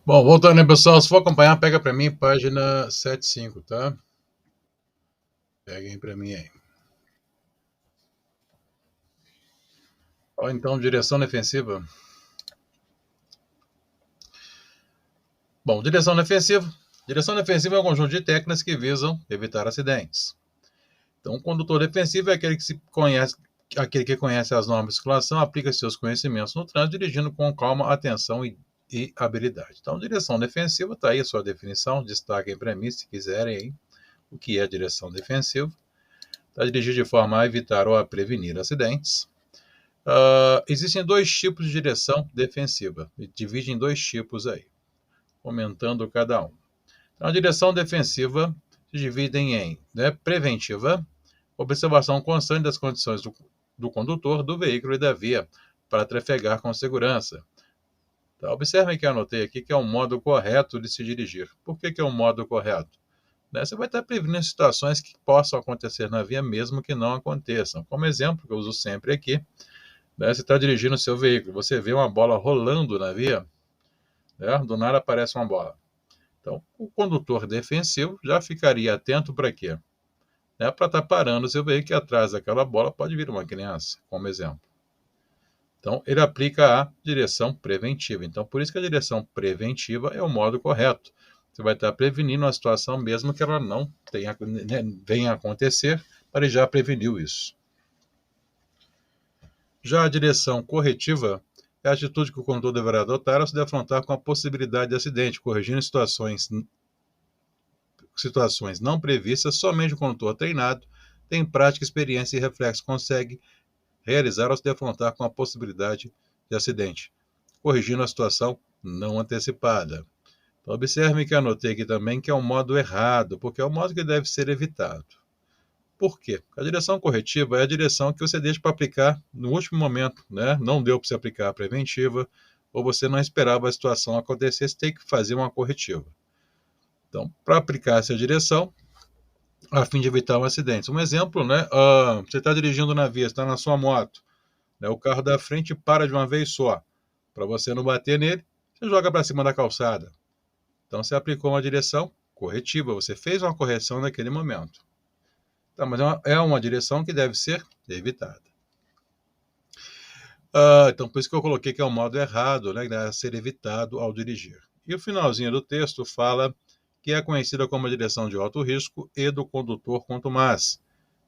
Bom, voltando aí, pessoal, se for acompanhar, pega para mim página 75, tá? Peguem para mim aí. Ó, então, direção defensiva. Bom, direção defensiva. Direção defensiva é um conjunto de técnicas que visam evitar acidentes. Então, o condutor defensivo é aquele que conhece as normas de circulação, aplica seus conhecimentos no trânsito, dirigindo com calma, atenção e habilidade. Então, direção defensiva, está aí a sua definição, destaquem para mim se quiserem aí o que é direção defensiva. Está dirigido de forma a evitar ou a prevenir acidentes. Existem dois tipos de direção defensiva, divide em dois tipos aí, comentando cada um. Então, a direção defensiva se divide em preventiva, observação constante das condições do condutor, do veículo e da via, para trafegar com segurança. Então, observem que eu anotei aqui que é um modo correto de se dirigir. Por que é um modo correto? Você vai estar prevenindo situações que possam acontecer na via, mesmo que não aconteçam. Como exemplo, que eu uso sempre aqui, você está dirigindo o seu veículo, você vê uma bola rolando na via, do nada aparece uma bola. Então, o condutor defensivo já ficaria atento para quê? Para estar parando o seu veículo, que atrás daquela bola pode vir uma criança, como exemplo. Então, ele aplica a direção preventiva. Então, por isso que a direção preventiva é o modo correto. Você vai estar prevenindo a situação mesmo que ela não venha a acontecer, mas ele já preveniu isso. Já a direção corretiva é a atitude que o condutor deverá adotar ao se defrontar com a possibilidade de acidente, corrigindo situações não previstas. Somente o condutor treinado tem prática, experiência e reflexo consegue realizar ao se defrontar com a possibilidade de acidente, corrigindo a situação não antecipada. Então, observe que anotei aqui também que é um modo errado, porque é o modo que deve ser evitado. Por quê? A direção corretiva é a direção que você deixa para aplicar no último momento, Não deu para você aplicar a preventiva, ou você não esperava a situação acontecer, você tem que fazer uma corretiva. Então, para aplicar essa direção, a fim de evitar um acidente. Um exemplo, você está dirigindo na via, está na sua moto, o carro da frente para de uma vez só. Para você não bater nele, você joga para cima da calçada. Então, você aplicou uma direção corretiva, você fez uma correção naquele momento. Tá, mas é uma direção que deve ser evitada. Então, por isso que eu coloquei que é o modo errado, que deve ser evitado ao dirigir. E o finalzinho do texto fala que é conhecida como a direção de alto risco e do condutor contumaz.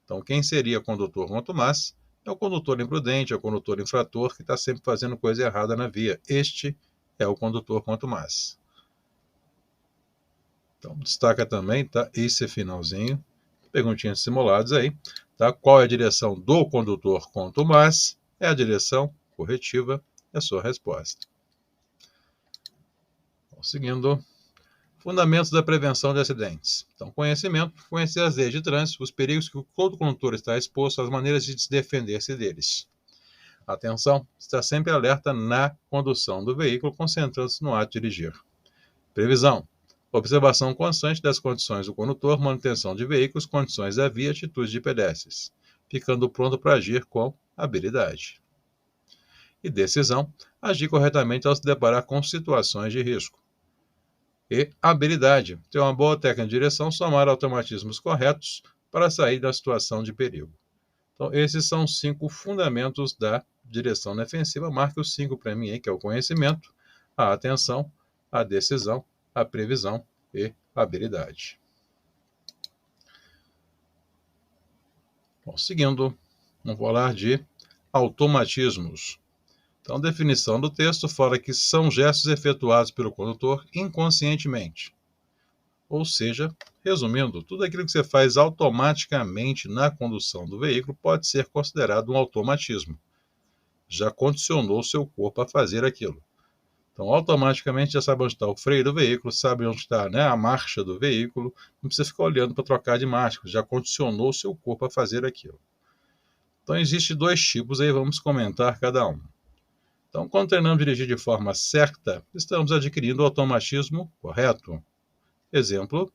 Então, quem seria condutor contumaz é o condutor imprudente, é o condutor infrator que está sempre fazendo coisa errada na via. Este é o condutor contumaz. Então, destaca também, tá? Esse finalzinho. Perguntinhas simuladas aí, tá? Qual é a direção do condutor contumaz? É a direção corretiva, é a sua resposta. Então, seguindo, fundamentos da prevenção de acidentes. Então, conhecer as leis de trânsito, os perigos que todo condutor está exposto, as maneiras de se defender-se deles. Atenção, está sempre alerta na condução do veículo, concentrando-se no ato de dirigir. Previsão. Observação constante das condições do condutor, manutenção de veículos, condições da via, atitudes de pedestres, ficando pronto para agir com habilidade. E decisão, agir corretamente ao se deparar com situações de risco. E habilidade, ter uma boa técnica de direção, somar automatismos corretos para sair da situação de perigo. Então, esses são 5 fundamentos da direção defensiva. Marque os 5 para mim aí, que é o conhecimento, a atenção, a decisão, a previsão e a habilidade. Bom, seguindo, vamos falar de automatismos. Então, definição do texto fala que são gestos efetuados pelo condutor inconscientemente. Ou seja, resumindo, tudo aquilo que você faz automaticamente na condução do veículo pode ser considerado um automatismo. Já condicionou seu corpo a fazer aquilo. Então, automaticamente já sabe onde está o freio do veículo, sabe onde está a marcha do veículo, não precisa ficar olhando para trocar de marcha, já condicionou o seu corpo a fazer aquilo. Então, existem 2 tipos aí, vamos comentar cada um. Então, quando treinamos dirigir de forma certa, estamos adquirindo o automatismo correto. Exemplo,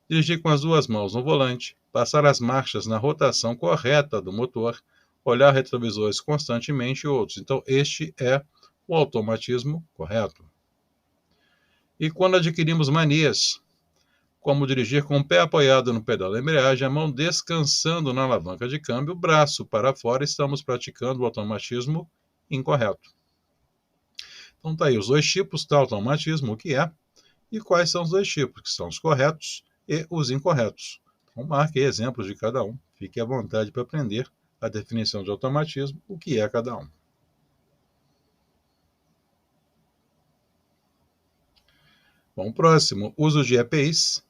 dirigir com as 2 mãos no volante, passar as marchas na rotação correta do motor, olhar retrovisores constantemente e outros. Então, este é o automatismo correto. E quando adquirimos manias, como dirigir com o pé apoiado no pedal da embreagem, a mão descansando na alavanca de câmbio, o braço para fora, estamos praticando o automatismo incorreto. Então tá aí os dois tipos de automatismo, o que é, e quais são os dois tipos, que são os corretos e os incorretos. Então marque exemplos de cada um, fique à vontade para aprender a definição de automatismo, o que é cada um. Bom, próximo, uso de EPIs.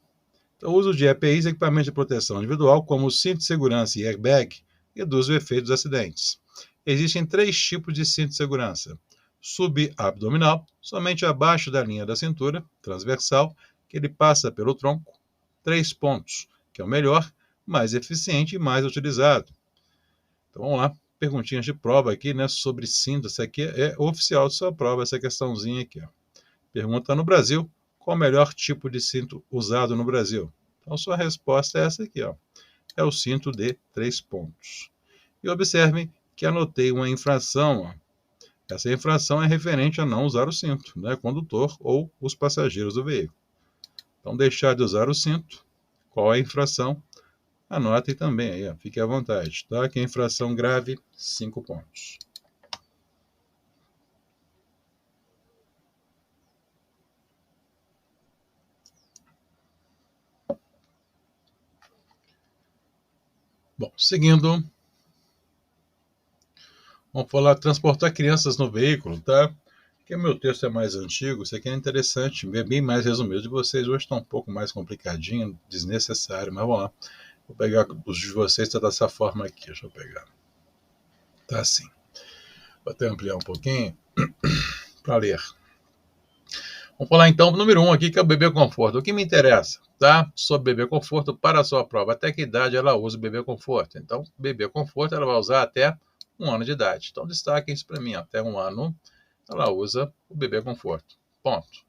Então, o uso de EPIs, equipamento de proteção individual, como o cinto de segurança e airbag, reduz o efeito dos acidentes. Existem 3 tipos de cinto de segurança. Subabdominal, somente abaixo da linha da cintura, transversal, que ele passa pelo tronco. 3 pontos, que é o melhor, mais eficiente e mais utilizado. Então vamos lá, perguntinhas de prova aqui, né, sobre cinto. Essa aqui é oficial de sua prova, essa questãozinha aqui. Ó. Pergunta no Brasil, qual o melhor tipo de cinto usado no Brasil? Então sua resposta é essa aqui, ó. É o cinto de 3 pontos. E observem que anotei uma infração. Ó. Essa infração é referente a não usar o cinto, né, condutor ou os passageiros do veículo. Então deixar de usar o cinto, qual é a infração? Anotem também aí, ó, fique à vontade, tá? Que é infração grave, 5 pontos. Bom, seguindo, vamos falar transportar crianças no veículo, tá? Porque o meu texto é mais antigo, isso aqui é interessante, é bem mais resumido. De vocês hoje está um pouco mais complicadinho, desnecessário, mas vamos lá. Vou pegar os de vocês, tá dessa forma aqui, deixa eu pegar. Tá assim. Vou até ampliar um pouquinho para ler. Vamos falar então do número 1 aqui, que é o bebê conforto. O que me interessa, tá? Sobre bebê conforto para a sua prova. Até que idade ela usa o bebê conforto? Então, bebê conforto ela vai usar até 1 ano de idade. Então, destaquem isso para mim. Até 1 ano ela usa o bebê conforto. Ponto.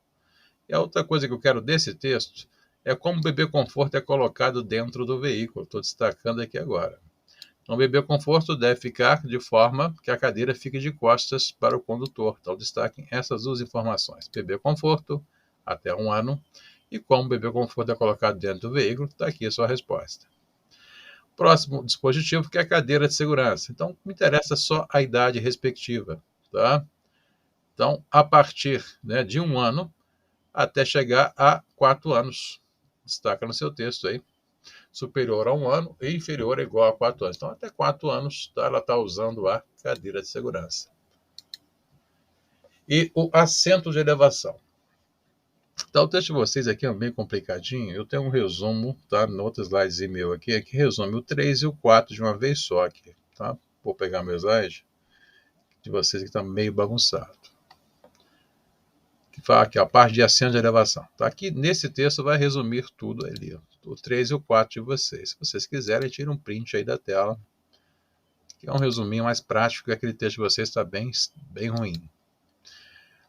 E a outra coisa que eu quero desse texto é como o bebê conforto é colocado dentro do veículo. Estou destacando aqui agora. Então, o bebê conforto deve ficar de forma que a cadeira fique de costas para o condutor. Então, destaquem essas duas informações. Bebê conforto, até 1 ano, e como o bebê conforto é colocado dentro do veículo, está aqui a sua resposta. Próximo dispositivo, que é a cadeira de segurança. Então, me interessa só a idade respectiva, tá? Então, a partir, né, de 1 ano até chegar a 4 anos. Destaca no seu texto aí. Superior a 1 ano e inferior ou igual a 4 anos. Então, até 4 anos ela está usando a cadeira de segurança. E o assento de elevação. Então, o texto de vocês aqui é bem complicadinho. Eu tenho um resumo, tá? No outro slide meu aqui, que resume o 3 e o 4 de uma vez só aqui, tá? Vou pegar meu slide de vocês que está meio bagunçado. Que fala aqui, a parte de assento de elevação. Tá? Aqui nesse texto vai resumir tudo ali, o 3 e o 4 de vocês. Se vocês quiserem, tira um print aí da tela, que é um resuminho mais prático, que aquele texto de vocês está bem ruim.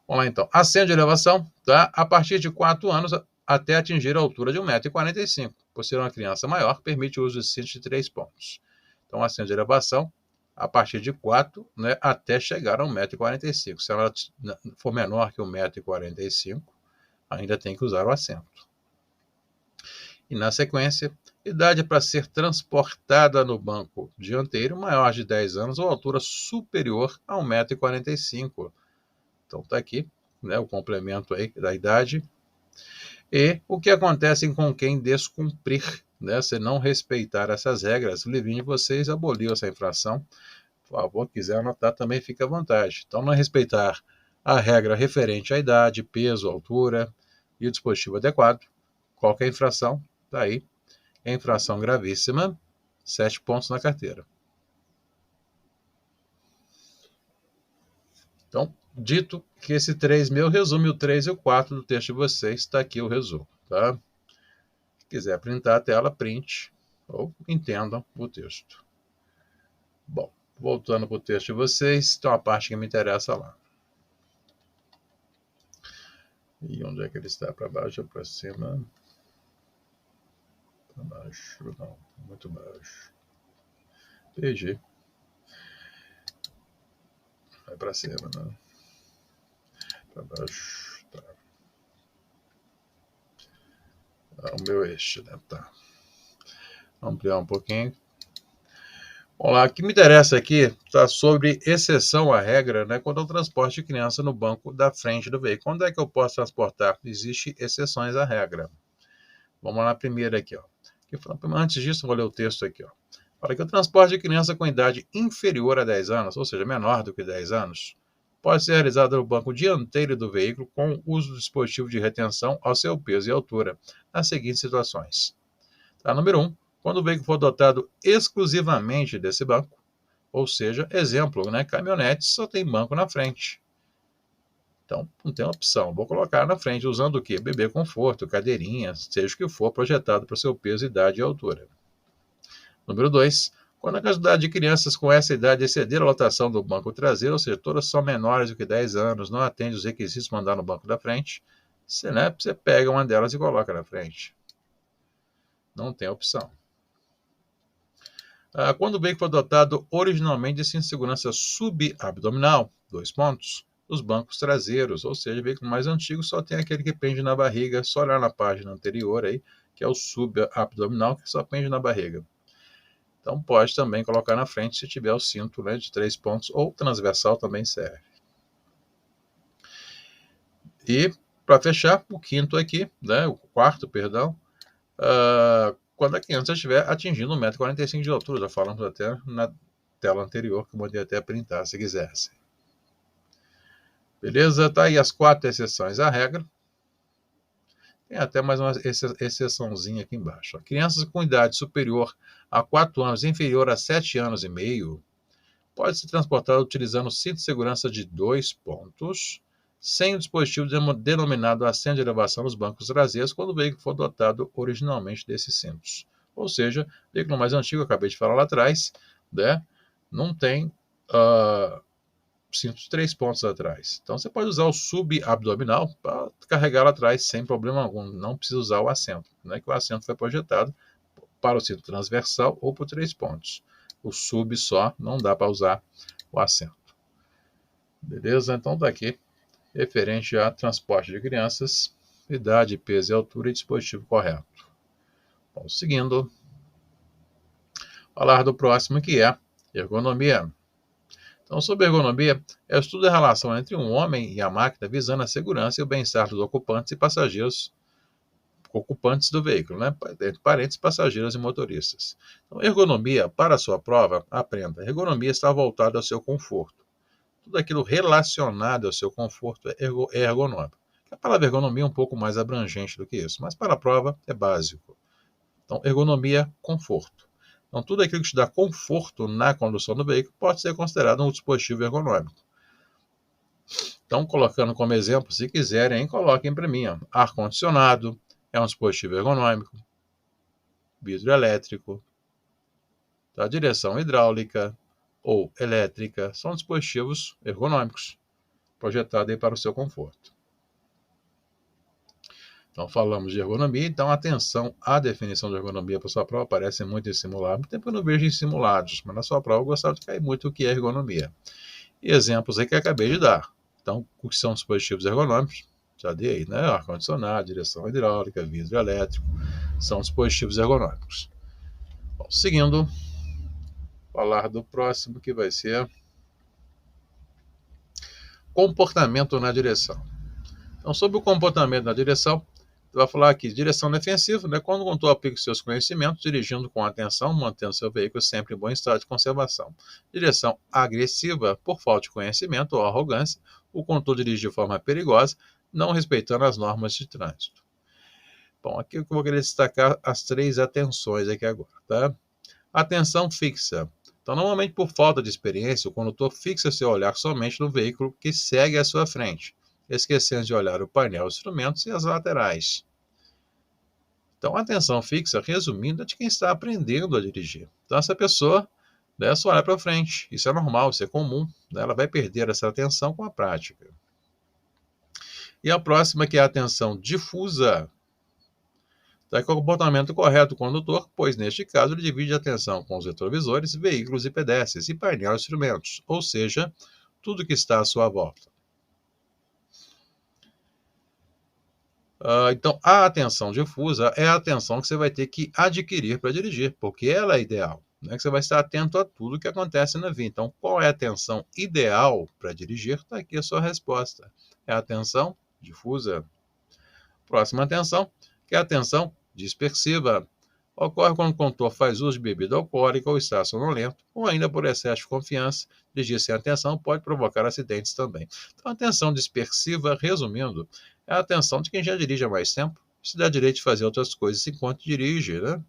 Vamos lá então. Assento de elevação, tá? A partir de 4 anos até atingir a altura de 1,45 m. Por ser uma criança maior, permite o uso de cinto de 3 pontos. Então, assento de elevação, a partir de 4, né, até chegar a 1,45 m. Se ela for menor que 1,45 m, ainda tem que usar o assento. E na sequência, idade para ser transportada no banco dianteiro maior de 10 anos ou altura superior a 1,45 m. Então está aqui, né, o complemento aí da idade. E o que acontece com quem descumprir, né, se não respeitar essas regras. O livrinho de vocês aboliu essa infração. Por favor, quiser anotar também, fica à vontade. Então, não respeitar a regra referente à idade, peso, altura e o dispositivo adequado, qualquer infração, está aí. É infração gravíssima, 7 pontos na carteira. Então, dito que esse 3 meu resume o 3 e o 4 do texto de vocês, está aqui o resumo, tá? Se quiser printar a tela, print ou entendam o texto. Bom, voltando para o texto de vocês, tem uma parte que me interessa lá. E onde é que ele está? Para baixo ou para cima? Para baixo, não, muito baixo. Perdi. Vai para cima, né? Para baixo, tá. meu eixo, né? Tá. Vamos ampliar um pouquinho. Vamos lá, o que me interessa aqui está sobre exceção à regra, né, quando eu transporte de criança no banco da frente do veículo. Quando é que eu posso transportar? Existem exceções à regra. Vamos lá, primeiro aqui, ó. Antes disso, eu vou ler o texto aqui, ó. Para que o transporte de criança com idade inferior a 10 anos, ou seja, menor do que 10 anos, pode ser realizado no banco dianteiro do veículo com o uso do dispositivo de retenção ao seu peso e altura, nas seguintes situações. Tá, número 1. Quando o veículo for dotado exclusivamente desse banco, ou seja, exemplo, né, caminhonetes só tem banco na frente. Então, não tem opção. Vou colocar na frente usando o quê? Bebê conforto, cadeirinha, seja o que for projetado para o seu peso, idade e altura. Número 2. Quando a quantidade de crianças com essa idade exceder a lotação do banco traseiro, ou seja, todas são menores do que 10 anos, não atende os requisitos para andar no banco da frente, você pega uma delas e coloca na frente. Não tem opção. Quando o veículo foi dotado originalmente de cinto de segurança subabdominal, 2 pontos, os bancos traseiros, ou seja, o veículo mais antigo só tem aquele que pende na barriga, só olhar na página anterior aí, que é o subabdominal, que só pende na barriga. Então pode também colocar na frente se tiver o cinto, né, de 3 pontos, ou transversal também serve. E para fechar, o quinto aqui, né, o quarto, perdão, quando a criança estiver atingindo 1,45 m de altura, já falamos até na tela anterior, que eu mandei até printar se quisesse. Beleza? Tá aí as 4 exceções à regra. Tem até mais uma exceçãozinha aqui embaixo. Crianças com idade superior a 4 anos e inferior a 7 anos e meio pode ser transportado utilizando o cinto de segurança de 2 pontos, sem o dispositivo denominado assento de elevação nos bancos traseiros, quando o veículo for dotado originalmente desses cintos. Ou seja, o veículo mais antigo, eu acabei de falar lá atrás, né, não tem cinto de 3 pontos atrás. Então você pode usar o subabdominal para carregar lá atrás sem problema algum. Não precisa usar o assento, né, que o assento foi projetado para o cinto transversal ou por 3 pontos. O sub só não dá para usar o assento. Beleza? Então tá aqui, referente a transporte de crianças, idade, peso e altura e dispositivo correto. Vamos seguindo. Falar do próximo, que é ergonomia. Então, sobre ergonomia, é o estudo da relação entre um homem e a máquina visando a segurança e o bem-estar dos ocupantes e passageiros, ocupantes do veículo, né? Entre parênteses, passageiros e motoristas. Então, ergonomia, para a sua prova, aprenda. Ergonomia está voltada ao seu conforto. Tudo aquilo relacionado ao seu conforto é ergonômico. A palavra ergonomia é um pouco mais abrangente do que isso, mas para a prova é básico. Então, ergonomia, conforto. Então, tudo aquilo que te dá conforto na condução do veículo pode ser considerado um dispositivo ergonômico. Então, colocando como exemplo, se quiserem, coloquem para mim. Ar-condicionado é um dispositivo ergonômico. Vidro elétrico. A direção hidráulica ou elétrica são dispositivos ergonômicos, projetados aí para o seu conforto. Então, falamos de ergonomia, então atenção à definição de ergonomia para sua prova, aparece muito em simulado. Muito tempo eu não vejo em simulados, mas na sua prova eu gostava de cair muito o que é ergonomia. E exemplos aí que eu acabei de dar. Então, o que são dispositivos ergonômicos? Já dei aí, né? Ar-condicionado, direção hidráulica, vidro elétrico, são dispositivos ergonômicos. Bom, seguindo, falar do próximo, que vai ser comportamento na direção. Então, sobre o comportamento na direção, vai falar aqui, direção defensiva, né? Quando o condutor aplica seus conhecimentos, dirigindo com atenção, mantendo seu veículo sempre em bom estado de conservação. Direção agressiva, por falta de conhecimento ou arrogância, o condutor dirige de forma perigosa, não respeitando as normas de trânsito. Bom, aqui eu vou querer destacar as 3 atenções aqui agora, tá? Atenção fixa. Então, normalmente por falta de experiência, o condutor fixa seu olhar somente no veículo que segue à sua frente, esquecendo de olhar o painel, os instrumentos e as laterais. Então, a atenção fixa, resumindo, é de quem está aprendendo a dirigir. Então, essa pessoa, né, só olha para frente. Isso é normal, isso é comum. Né? Ela vai perder essa atenção com a prática. E a próxima, que é a atenção difusa. Então, é o comportamento correto do condutor, pois, neste caso, ele divide a atenção com os retrovisores, veículos e pedestres, e painel de instrumentos, ou seja, tudo que está à sua volta. Então, a atenção difusa é a atenção que você vai ter que adquirir para dirigir, porque ela é ideal. Não é que você vai estar atento a tudo que acontece na vida. Então, qual é a atenção ideal para dirigir? Está aqui a sua resposta. É a atenção difusa. Próxima atenção, que é a atenção dispersiva. Ocorre quando o condutor faz uso de bebida alcoólica ou está sonolento, ou ainda por excesso de confiança. Dirigir sem atenção pode provocar acidentes também. Então, a atenção dispersiva, resumindo, é a atenção de quem já dirige há mais tempo, se dá direito de fazer outras coisas enquanto dirige, né?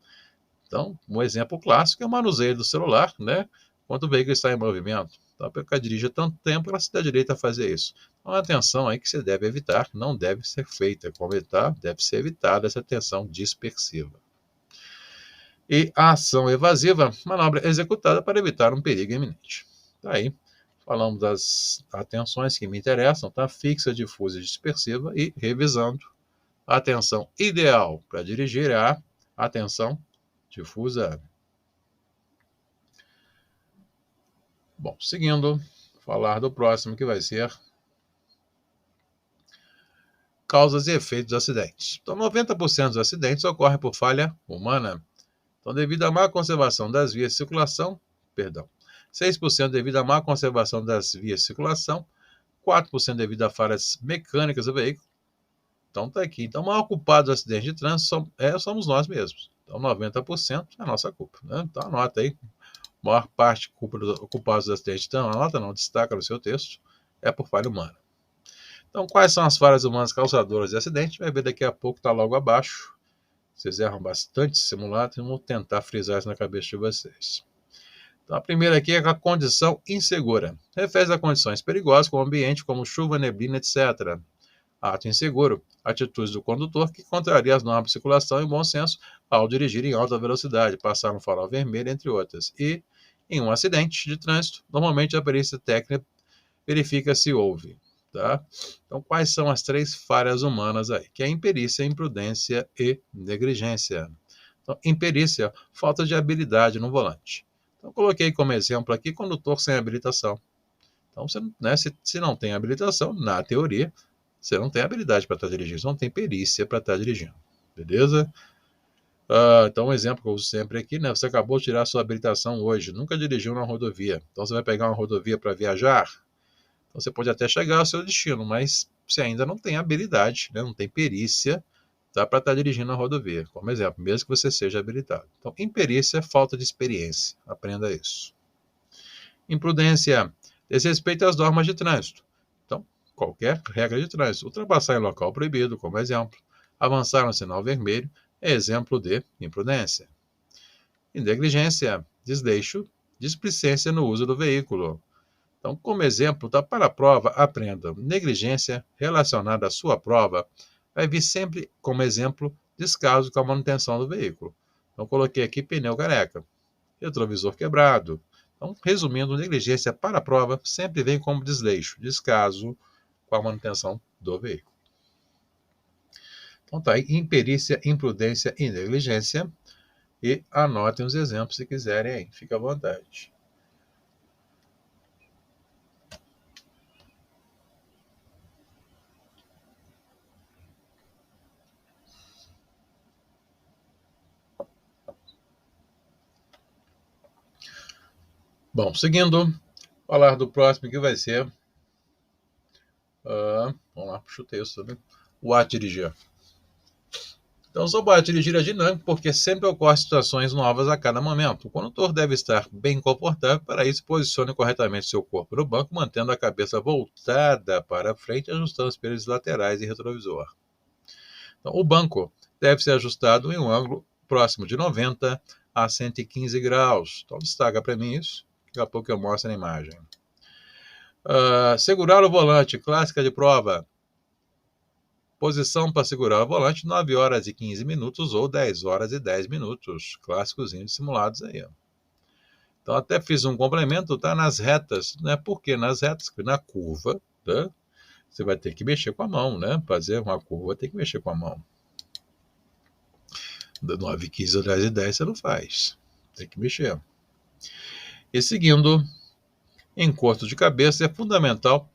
Então, um exemplo clássico é o manuseio do celular, né? Enquanto o veículo está em movimento. Então, porque dirige há tanto tempo, ela se dá direito a fazer isso. Então, a atenção aí que você deve evitar, não deve ser feita. Como evitar? Deve ser evitada essa atenção dispersiva. E a ação evasiva, manobra executada para evitar um perigo iminente. Tá aí, falamos das atenções que me interessam, tá? Fixa, difusa e dispersiva, e revisando. A atenção ideal para dirigir é a atenção difusa. Bom, seguindo, falar do próximo que vai ser causas e efeitos dos acidentes. Então, 90% dos acidentes ocorrem por falha humana. Então, devido à má conservação das vias de circulação, 6% devido à má conservação das vias de circulação, 4% devido a falhas mecânicas do veículo. Então, tá aqui. Então, o maior culpado dos acidentes de trânsito somos nós mesmos. Então, 90% é a nossa culpa, né? Então, anota aí. A maior parte culpados dos acidentes, então, anota não, destaca no seu texto, é por falha humana. Então, quais são as falhas humanas causadoras de acidente? Vai ver daqui a pouco, está logo abaixo. Vocês erram bastante simulado e vamos tentar frisar isso na cabeça de vocês. Então, a primeira aqui é a condição insegura. Refere a condições perigosas com o ambiente, como chuva, neblina, etc. Ato inseguro. Atitudes do condutor que contraria as normas de circulação e bom senso ao dirigir em alta velocidade, passar no farol vermelho, entre outras. E, em um acidente de trânsito, normalmente a perícia técnica verifica se houve. Tá? Então, quais são as 3 falhas humanas aí? Que é imperícia, imprudência e negligência. Então, imperícia, falta de habilidade no volante. Então, coloquei como exemplo aqui condutor sem habilitação. Então, você, né, se não tem habilitação, na teoria, você não tem habilidade para estar dirigindo, você não tem perícia para estar dirigindo. Beleza? Então, um exemplo que eu uso sempre aqui, né? Você acabou de tirar a sua habilitação hoje, nunca dirigiu na rodovia. Então, você vai pegar uma rodovia para viajar. Então, você pode até chegar ao seu destino, mas você ainda não tem habilidade, né? Não tem perícia, tá, para estar dirigindo na rodovia. Como exemplo, mesmo que você seja habilitado. Então, imperícia é falta de experiência. Aprenda isso. Imprudência, desrespeito às normas de trânsito. Então, qualquer regra de trânsito. Ultrapassar em local proibido, como exemplo. Avançar no sinal vermelho é exemplo de imprudência. E negligência, desleixo, displicência no uso do veículo. Então, como exemplo, tá, para a prova, aprenda. Negligência relacionada à sua prova vai vir sempre como exemplo descaso com a manutenção do veículo. Então, coloquei aqui pneu careca, retrovisor quebrado. Então, resumindo, negligência para a prova sempre vem como desleixo, descaso com a manutenção do veículo. Então, tá aí, imperícia, imprudência e negligência. E anotem os exemplos se quiserem aí, fica à vontade. Bom, seguindo, falar do próximo que vai ser, vamos lá, puxa o texto, né? O ato de dirigir. Então, sobre o ato de dirigir é dinâmico porque sempre ocorrem situações novas a cada momento. O condutor deve estar bem confortável, para isso posicione corretamente seu corpo no banco, mantendo a cabeça voltada para frente, ajustando os espelhos laterais e retrovisor. Então, o banco deve ser ajustado em um ângulo próximo de 90 a 115 graus. Então, destaca para mim isso. Daqui a pouco eu mostro na imagem. Segurar o volante, clássica de prova. Posição para segurar o volante, 9 horas e 15 minutos ou 10 horas e 10 minutos. Clássicos simulados aí. Então, até fiz um complemento, tá? Nas retas, né? Por que nas retas? Porque na curva, tá? Você vai ter que mexer com a mão, né? Fazer uma curva, tem que mexer com a mão. 9 e 15 ou 10 e 10 você não faz. Tem que mexer. E seguindo, encosto de cabeça é fundamental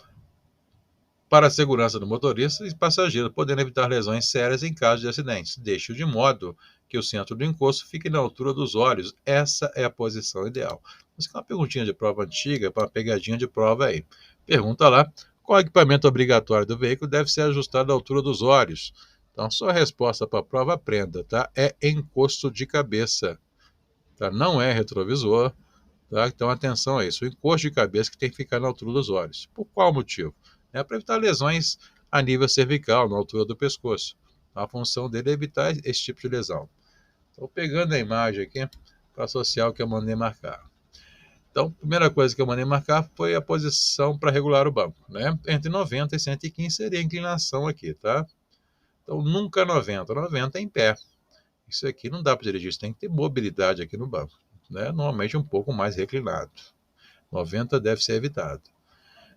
para a segurança do motorista e passageiro, podendo evitar lesões sérias em caso de acidentes. Deixe-o de modo que o centro do encosto fique na altura dos olhos. Essa é a posição ideal. Isso é uma perguntinha de prova antiga, para uma pegadinha de prova aí. Pergunta lá, qual equipamento obrigatório do veículo deve ser ajustado à altura dos olhos? Então, sua resposta para a prova, aprenda, tá? É encosto de cabeça, tá? Não é retrovisor, tá? Então, atenção a isso. O encosto de cabeça que tem que ficar na altura dos olhos. Por qual motivo? É para evitar lesões a nível cervical, na altura do pescoço. A função dele é evitar esse tipo de lesão. Estou pegando a imagem aqui para associar o que eu mandei marcar. Então, a primeira coisa que eu mandei marcar foi a posição para regular o banco, né? Entre 90 e 115 seria a inclinação aqui, tá? Então, nunca 90. 90 é em pé. Isso aqui não dá para dirigir, isso tem que ter mobilidade aqui no banco, né? Normalmente um pouco mais reclinado. 90 deve ser evitado.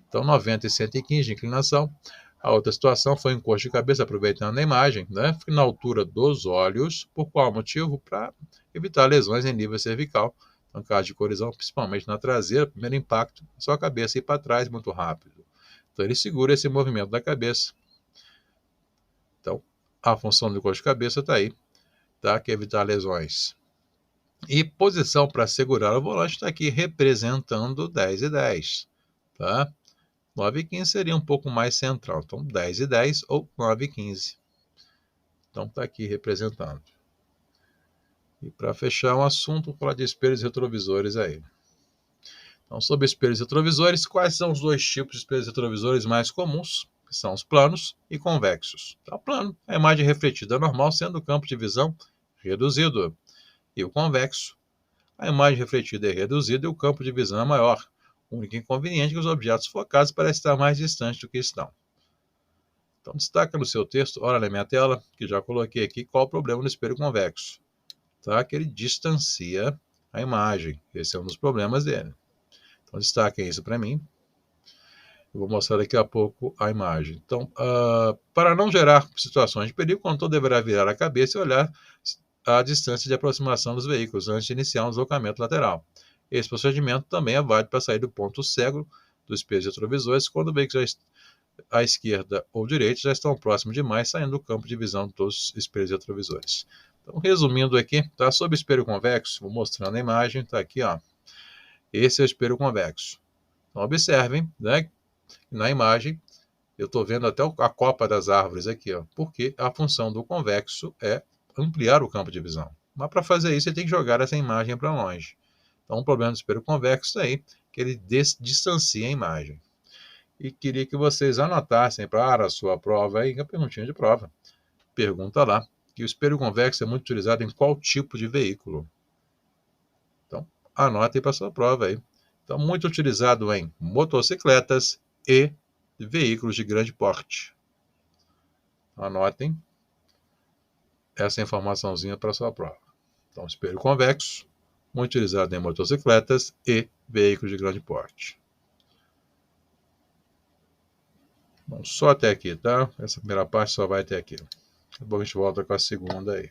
Então, 90 e 115 de inclinação. A outra situação foi encosto de cabeça, aproveitando a imagem, né? Fica na altura dos olhos. Por qual motivo? Para evitar lesões em nível cervical. Então, caso de colisão, principalmente na traseira, primeiro impacto, só a cabeça ir para trás muito rápido. Então, ele segura esse movimento da cabeça. Então, a função do encosto de cabeça está aí, tá? Que é evitar lesões. E posição para segurar o volante está aqui representando 10 e 10, tá? 9 e 15 seria um pouco mais central. Então, 10 e 10 ou 9 e 15. Então, está aqui representando. E para fechar um assunto, vou falar de espelhos retrovisores aí. Então, sobre espelhos retrovisores, quais são os dois tipos de espelhos retrovisores mais comuns? Que são os planos e convexos. Então, plano é a imagem refletida normal, sendo o campo de visão reduzido. E o convexo, a imagem refletida é reduzida e o campo de visão é maior. O único inconveniente é que os objetos focados parecem estar mais distantes do que estão. Então, destaca no seu texto, olha na minha tela, que já coloquei aqui, qual o problema do espelho convexo. Tá? Que ele distancia a imagem. Esse é um dos problemas dele. Então, destaquem isso para mim. Eu vou mostrar daqui a pouco a imagem. Então, para não gerar situações de perigo, o condutor deverá virar a cabeça e olhar a distância de aproximação dos veículos antes de iniciar um deslocamento lateral. Esse procedimento também é válido para sair do ponto cego dos espelhos retrovisores quando o veículo já à esquerda ou direita já estão próximos demais, saindo do campo de visão dos espelhos retrovisores. Então, resumindo aqui, tá? Sobre o espelho convexo, vou mostrando a imagem, tá aqui, ó. Esse é o espelho convexo. Então, observem, né? Na imagem, eu estou vendo até a copa das árvores aqui, ó, porque a função do convexo é ampliar o campo de visão. Mas para fazer isso, você tem que jogar essa imagem para longe. Então, o problema do espelho convexo é aí, que ele distancia a imagem. E queria que vocês anotassem para a sua prova aí, a perguntinha de prova. Pergunta lá, que o espelho convexo é muito utilizado em qual tipo de veículo? Então, anotem para a sua prova aí. Então, muito utilizado em motocicletas e veículos de grande porte. Anotem essa informaçãozinha para a sua prova. Então, espelho convexo, muito utilizado em motocicletas e veículos de grande porte. Bom, só até aqui, tá? Essa primeira parte só vai até aqui. Depois a gente volta com a segunda aí.